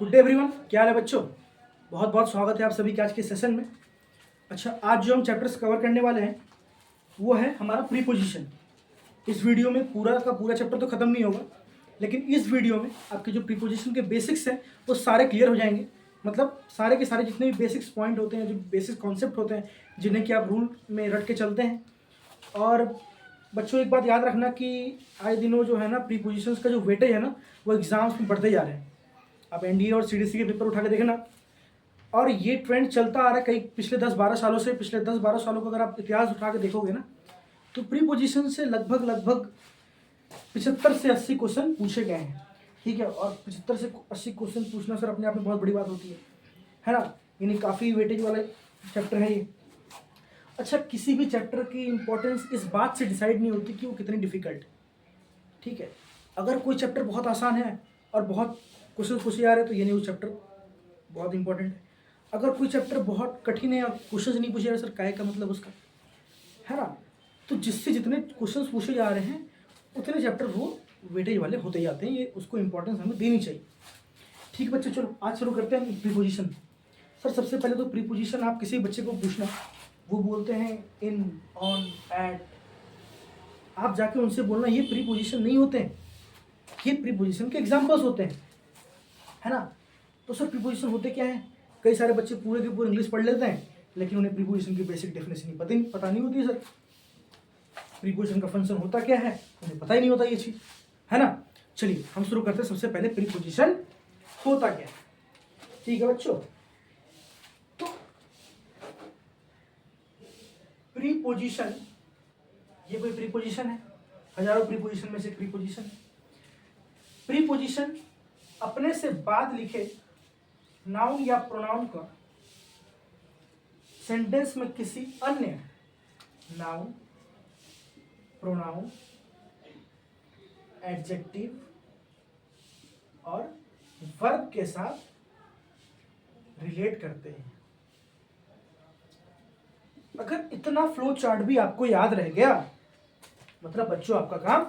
Good day everyone, क्या हाल है बच्चों। बहुत बहुत स्वागत है आप सभी के आज के सेशन में। अच्छा, आज जो हम चैप्टर्स कवर करने वाले हैं वो है हमारा प्रीपोजिशन। इस वीडियो में पूरा का पूरा चैप्टर तो ख़त्म नहीं होगा, लेकिन इस वीडियो में आपके जो प्रीपोजिशन के बेसिक्स हैं वो सारे क्लियर हो जाएंगे। मतलब सारे के सारे जितने भी बेसिक्स पॉइंट होते हैं, जो बेसिक कॉन्सेप्ट होते हैं, जिन्हें कि आप रूल में रट के चलते हैं। और बच्चों एक बात याद रखना कि आए दिनों जो है ना प्रीपोजिशंस का जो वेटेज है ना वो एग्ज़ाम्स में बढ़ते जा रहे हैं। आप एनडीए और सीडीसी के पेपर उठा के देखना, और ये ट्रेंड चलता आ रहा है कई पिछले 10-12 सालों से। पिछले 10-12 सालों का अगर आप इतिहास उठा के देखोगे ना तो प्रीपोजिशन से लगभग 75 से 80 क्वेश्चन पूछे गए हैं। ठीक है, और 75 से 80 क्वेश्चन पूछना सर अपने आप में बहुत बड़ी बात होती है ना। यानी काफ़ी वेटेज वाला चैप्टर है ये। अच्छा, किसी भी चैप्टर की इंपॉर्टेंस इस बात से डिसाइड नहीं होती कि वो कितनी डिफिकल्ट। ठीक है, अगर कोई चैप्टर बहुत आसान है और बहुत क्वेश्चन पूछे जा रहे हैं तो ये नहीं वो चैप्टर बहुत इंपॉर्टेंट है। अगर कोई चैप्टर बहुत कठिन है और क्वेश्चन नहीं पूछे जा रहे, सर काहे का मतलब उसका, है ना। तो जिससे जितने क्वेश्चन पूछे जा रहे हैं उतने चैप्टर वो वेटेज वाले होते जाते हैं। ये उसको इंपॉर्टेंस हमें देनी चाहिए। ठीक है बच्चे, चलो आज शुरू करते हैं प्रीपोजिशन। सर सबसे पहले तो प्रीपोजिशन आप किसी बच्चे को पूछना, वो बोलते हैं इन, ऑन, एट, आप जाके उनसे बोलना ये प्रीपोजिशन नहीं होते हैं, ये प्रीपोजिशन के एग्जाम्पल्स होते हैं, है ना। तो सर प्रीपोजिशन होते क्या है। कई सारे बच्चे पूरे के पूरे इंग्लिश पढ़ लेते हैं लेकिन उन्हें प्रीपोजिशन की बेसिक डेफिनेशन पता नहीं होती है। सर प्रीपोजिशन का फंक्शन होता क्या है उन्हें पता ही नहीं होता ये चीज़, है ना। चलिए हम शुरू करते हैं। सबसे पहले प्रीपोजिशन होता क्या है। ठीक है बच्चों, तो प्रीपोजिशन, ये कोई प्रीपोजिशन है, हजारों प्रीपोजिशन में से प्रीपोजिशन है। प्रीपोजिशन अपने से बाद लिखे नाउन या प्रोनाउन का सेंटेंस में किसी अन्य नाउन, प्रोनाउन, एडजेक्टिव और वर्ब के साथ रिलेट करते हैं। अगर इतना फ्लो चार्ट भी आपको याद रह गया मतलब बच्चों आपका काम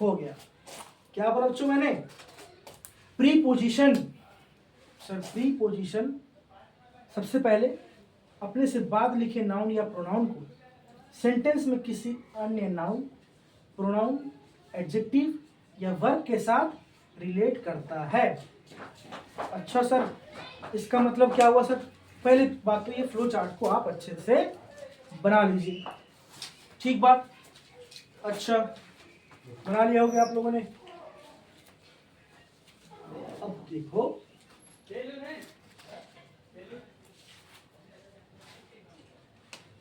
हो गया। क्या बोला बच्चों मैंने, प्रीपोजिशन। सर प्रीपोजिशन सबसे पहले अपने से बाद लिखे नाउन या प्रोनाउन को सेंटेंस में किसी अन्य नाउन, प्रोनाउन, एडजेक्टिव या वर्ब के साथ रिलेट करता है। अच्छा सर, इसका मतलब क्या हुआ सर। पहले बात तो ये फ्लो चार्ट को आप अच्छे से बना लीजिए। ठीक बात, अच्छा बना लिया होगा आप लोगों ने। अब देखो,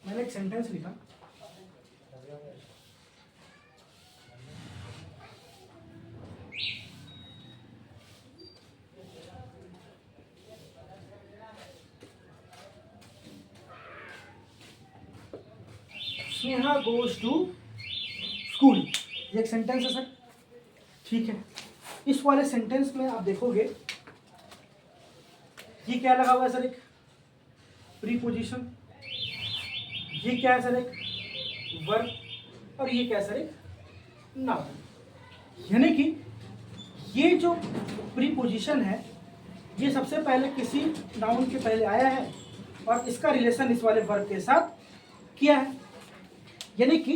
मैंने एक सेंटेंस लिखा, स्नेहा गोज टू स्कूल। ये एक सेंटेंस है सर। ठीक है, इस वाले सेंटेंस में आप देखोगे ये क्या लगा हुआ है सर, एक प्रीपोजिशन, ये क्या है सर, एक वर्ब, और ये क्या है सर, एक नाउन। यानी कि ये जो प्रीपोजिशन है ये सबसे पहले किसी नाउन के पहले आया है और इसका रिलेशन इस वाले वर्ब के साथ किया है। यानी कि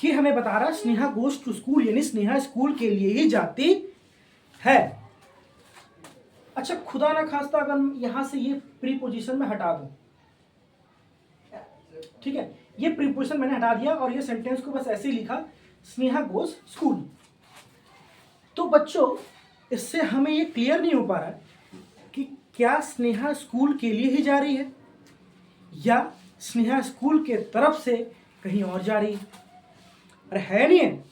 ये हमें बता रहा है स्नेहा गोज टू स्कूल, यानी स्नेहा स्कूल के लिए ही जाती है। अच्छा, खुदा ना खास्ता अगर यहां से ये प्रीपोजिशन में हटा दूं, ठीक है, ये प्रीपोजिशन मैंने हटा दिया और ये सेंटेंस को बस ऐसे ही लिखा, स्नेहा गोज स्कूल। तो बच्चों इससे हमें ये क्लियर नहीं हो पा रहा है कि क्या स्नेहा स्कूल के लिए ही जा रही है या स्नेहा स्कूल के तरफ से कहीं और जा रही है। अरे है नहीं है।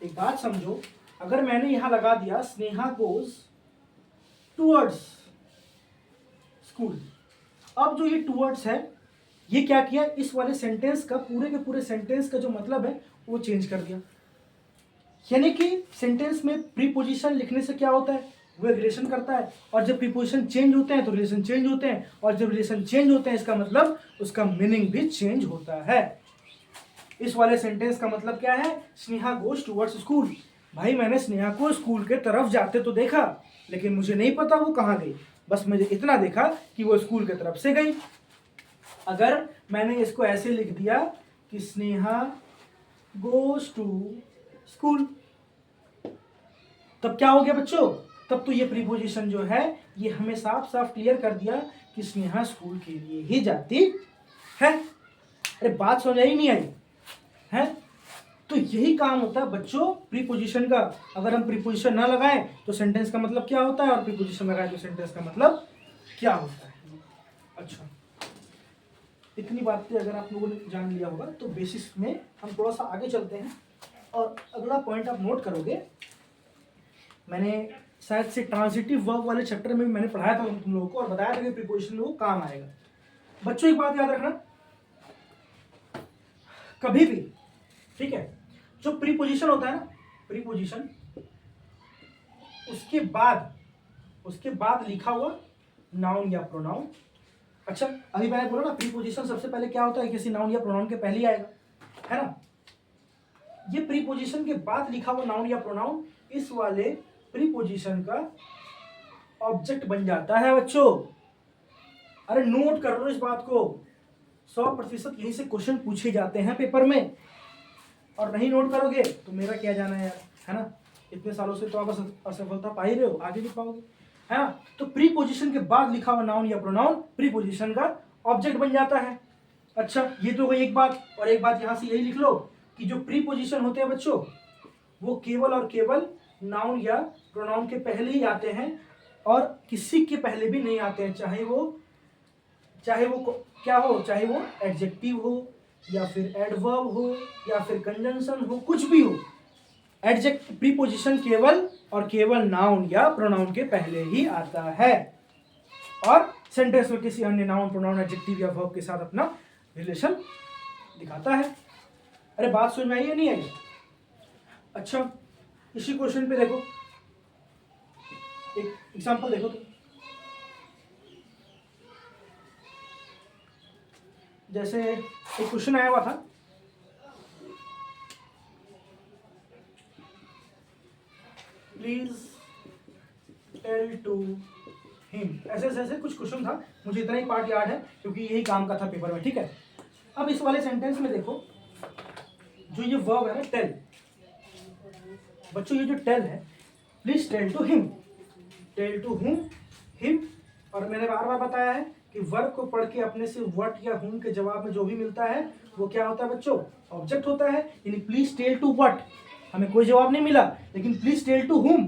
एक बात समझो, अगर मैंने यहां लगा दिया स्नेहा गोज टूवर्ड्स स्कूल, अब जो ये टूवर्ड्स है ये क्या किया, इस वाले सेंटेंस का पूरे के पूरे सेंटेंस का जो मतलब है वो चेंज कर दिया। यानी कि सेंटेंस में प्रीपोजिशन लिखने से क्या होता है, वो रिलेशन करता है, और जब प्रीपोजिशन चेंज होते हैं तो रिलेशन चेंज होते हैं, और जब रिलेशन चेंज होते हैं इसका मतलब उसका मीनिंग भी चेंज होता है। इस वाले सेंटेंस का मतलब क्या है, स्नेहा गोज टूवर्ड्स स्कूल, भाई मैंने स्नेहा को स्कूल के तरफ जाते तो देखा, लेकिन मुझे नहीं पता वो कहाँ गई। बस मुझे इतना देखा कि वो स्कूल की तरफ से गई। अगर मैंने इसको ऐसे लिख दिया कि स्नेहा गोज टू स्कूल, तब क्या हो गया बच्चों? तब तो ये प्रीपोजिशन जो है ये हमें साफ साफ क्लियर कर दिया कि स्नेहा स्कूल के लिए ही जाती है। अरे बात समझ आई नहीं आई है? तो यही काम होता है बच्चों प्रीपोजिशन का। अगर हम प्रीपोजिशन ना लगाएं तो सेंटेंस का मतलब क्या होता है, और प्रीपोजिशन लगाएं तो सेंटेंस का मतलब क्या होता है। अच्छा, इतनी बातें अगर आप लोगों ने जान लिया होगा तो बेसिस में हम थोड़ा सा आगे चलते हैं। और अगला पॉइंट आप नोट करोगे, मैंने शायद से ट्रांजिटिव वर्ब वाले चैप्टर में मैंने पढ़ाया था तुम लोगों को और बताया था कि प्रीपोजिशन में वो काम आएगा। बच्चों एक बात याद रखना, कभी भी, ठीक है, जो प्रीपोजिशन होता है ना, प्रीपोजिशन, उसके बाद लिखा हुआ नाउन या प्रोनाउन। अच्छा, अभी मैंने बोला ना प्रीपोजिशन सबसे पहले क्या होता है, किसी नाउन या प्रोनाउन के पहले ही आएगा, है ना। ये प्रीपोजिशन के बाद लिखा हुआ नाउन या प्रोनाउन इस वाले प्रीपोजिशन का ऑब्जेक्ट बन जाता है बच्चों। अरे नोट कर लो इस बात को, 100% यहीं से क्वेश्चन पूछे जाते हैं पेपर में। और नहीं नोट करोगे तो मेरा क्या जाना है यार, है ना। इतने सालों से तो आप असफलता पा ही रहे हो, आगे भी पाओगे, है ना। तो प्रीपोजिशन के बाद लिखा हुआ नाउन या प्रोनाउन प्रीपोजिशन का ऑब्जेक्ट बन जाता है। अच्छा, ये तो गई एक बात। और एक बात यहां से यही लिख लो कि जो प्रीपोजिशन होते हैं बच्चों वो केवल और केवल नाउन या प्रोनाउन के पहले ही आते हैं और किसी के पहले भी नहीं आते हैं, चाहे वो क्या हो, चाहे वो एडजेक्टिव हो या फिर एडवर्ब हो या फिर कंजंक्शन हो, कुछ भी हो। प्रीपोजिशन केवल और केवल नाउन या प्रोनाउन के पहले ही आता है और सेंटेंस में किसी अन्य नाउन, प्रोनाउन, एडजेक्टिव या वर्ब के साथ अपना रिलेशन दिखाता है। अरे बात समझ में आई या नहीं आई? अच्छा, इसी क्वेश्चन पे देखो, एक एग्जांपल देखो तो, जैसे एक क्वेश्चन आया हुआ था, प्लीज टेल टू हिम, ऐसे ऐसे कुछ क्वेश्चन था। मुझे इतना ही पार्ट याद है क्योंकि यही काम का था पेपर में, ठीक है। अब इस वाले सेंटेंस में देखो, जो ये वर्ब है ना टेल, बच्चों ये जो टेल है, please tell to him, tell to whom, him. और मैंने बार बार बताया है कि वर्ब को पढ़ के अपने से व्हाट या हुम के जवाब में जो भी मिलता है वो क्या होता है बच्चों, ऑब्जेक्ट होता है। यानी प्लीज टेल टू व्हाट, हमें कोई जवाब नहीं मिला, लेकिन please tell to whom,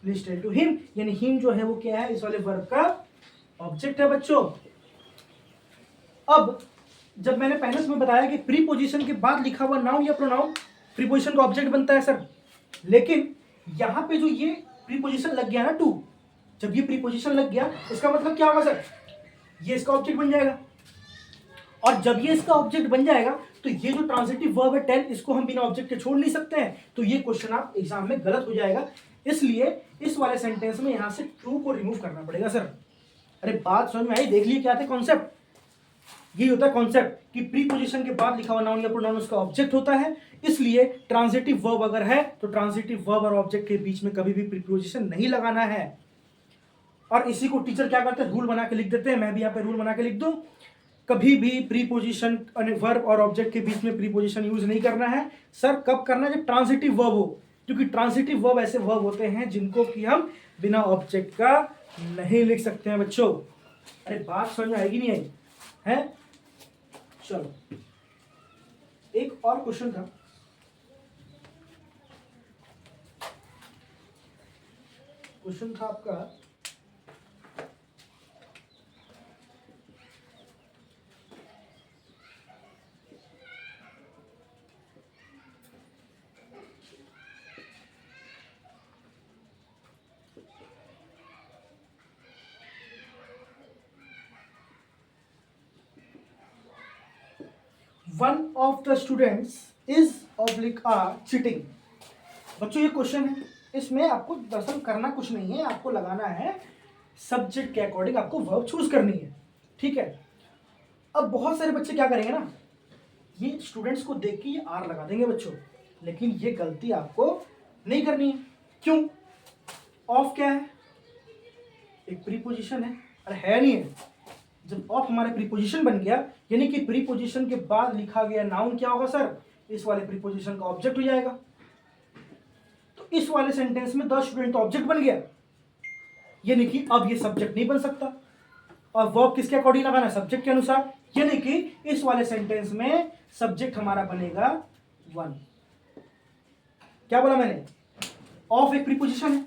please tell to him, यानी हिम जो है वो क्या है, इस वाले वर्ब का ऑब्जेक्ट है बच्चों। अब जब मैंने पहले में बताया कि प्रीपोजिशन के बाद लिखा हुआ नाउन या प्रोनाउन प्रीपोजिशन का ऑब्जेक्ट बनता है सर, लेकिन यहां पे जो ये प्रीपोजिशन लग गया ना टू, जब ये प्रीपोजिशन लग गया इसका मतलब क्या होगा सर, ये इसका ऑब्जेक्ट बन जाएगा। और जब ये इसका ऑब्जेक्ट बन जाएगा तो ये जो ट्रांजिटिव वर्ब है टेल, इसको हम बिना ऑब्जेक्ट के छोड़ नहीं सकते हैं, तो ये क्वेश्चन आप एग्जाम में गलत हो जाएगा। इसलिए इस वाले सेंटेंस में यहां से टू को रिमूव करना पड़ेगा सर। अरे बात समझ में आई? देख लिए क्या थे कॉन्सेप्ट, यही होता है कॉन्सेप्ट कि प्रीपोजिशन के बाद लिखा हुआ नाउन या प्रोनाउन उसका ऑब्जेक्ट होता है। इसलिए ट्रांजिटिव वर्ब अगर है तो ट्रांजिटिव वर्ब और ऑब्जेक्ट के बीच में कभी भी प्रीपोजिशन नहीं लगाना है। और इसी को टीचर क्या करते हैं, रूल बना के लिख देते हैं। मैं भी यहाँ पे रूल बना के लिख दूं, कभी भी प्रीपोजिशन वर्ब और ऑब्जेक्ट के बीच में प्रीपोजिशन यूज नहीं करना है सर। कब करना है? जब ट्रांजिटिव वर्ब हो, क्योंकि ट्रांजिटिव वर्ब ऐसे वर्ब होते हैं जिनको कि हम बिना ऑब्जेक्ट का नहीं लिख सकते हैं बच्चों। अरे बात समझ में आएगी नहीं आई है? चलो एक और क्वेश्चन था, क्वेश्चन था आपका, one of the students is oblique or cheating. बच्चों ये क्वेश्चन है, इसमें आपको दरअसल करना कुछ नहीं है, आपको लगाना है सब्जेक्ट के अकॉर्डिंग, आपको वर्ब चूज करनी है, ठीक है। अब बहुत सारे बच्चे क्या करेंगे ना, ये स्टूडेंट्स को देख के ये आर लगा देंगे बच्चों, लेकिन ये गलती आपको नहीं करनी है। क्यों? ऑफ क्या है? एक प्रीपोजिशन है। अरे है नहीं है। जब ऑफ हमारे प्रीपोजिशन बन गया, यानी कि प्रीपोजिशन के बाद लिखा गया नाउन क्या होगा सर? इस वाले प्रीपोजिशन का ऑब्जेक्ट हो जाएगा। तो इस वाले सेंटेंस में द स्टूडेंट ऑब्जेक्ट बन गया, यानी कि अब ये सब्जेक्ट नहीं बन सकता। और वर्ब किसके अकॉर्डिंग लगाना है? सब्जेक्ट के अनुसार। यानी कि इस वाले सेंटेंस में सब्जेक्ट हमारा बनेगा वन। क्या बोला मैंने? ऑफ एक प्रीपोजिशन है,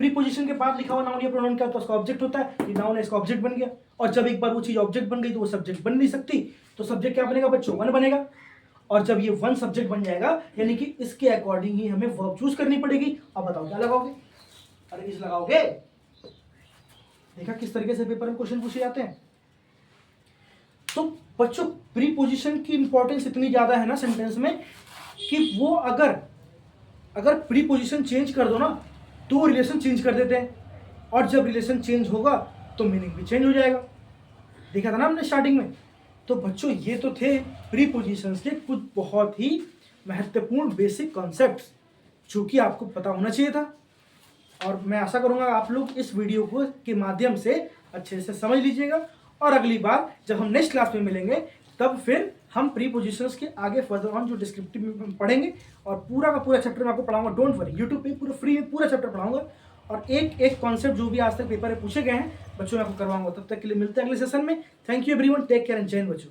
प्रीपोजिशन के बाद लिखा हुआ नाउन या प्रोनाउन क्या होता है? उसका ऑब्जेक्ट होता है। ये नाउन है, इसका ऑब्जेक्ट बन गया। और जब एक बार वो चीज ऑब्जेक्ट बन गई तो वो सब्जेक्ट बन नहीं सकती, तो सब्जेक्ट क्या बनेगा बच्चों? वन बनेगा। और जब ये वन सब्जेक्ट बन जाएगा, यानी कि इसके अकॉर्डिंग ही हमें वर्ब चूज करनी पड़ेगी। अब बताओ क्या लगाओगे? अरे इस लगाओगे। देखा किस तरीके से पेपर में क्वेश्चन पूछे जाते हैं। तो बच्चों प्रीपोजिशन की इंपॉर्टेंस इतनी ज्यादा है ना सेंटेंस में, कि वो अगर प्रीपोजिशन चेंज कर दो ना तो वो रिलेशन चेंज कर देते हैं, और जब रिलेशन चेंज होगा तो मीनिंग भी चेंज हो जाएगा। देखा था ना हमने स्टार्टिंग में। तो बच्चों ये तो थे प्रीपोजिशंस के कुछ बहुत ही महत्वपूर्ण बेसिक कॉन्सेप्ट्स जो कि आपको पता होना चाहिए था। और मैं आशा करूंगा आप लोग इस वीडियो को के माध्यम से अच्छे से समझ लीजिएगा, और अगली बार जब हम नेक्स्ट क्लास में मिलेंगे तब फिर हम प्रीपोजिशंस के आगे फर्दर ऑन जो डिस्क्रिप्टिव में पढ़ेंगे, और पूरा का पूरा चैप्टर मैं आपको पढ़ाऊंगा। डोंट वरी, यूट्यूब पे पूरा फ्री में पूरा चैप्टर पढ़ाऊंगा, और एक एक कॉन्सेप्ट जो भी आज तक पेपर में पूछे गए हैं बच्चों में आपको करवाऊंगा। तब तक के लिए मिलते हैं अगले सेशन में। Thank you everyone, take care and Jai Hind बच्चों।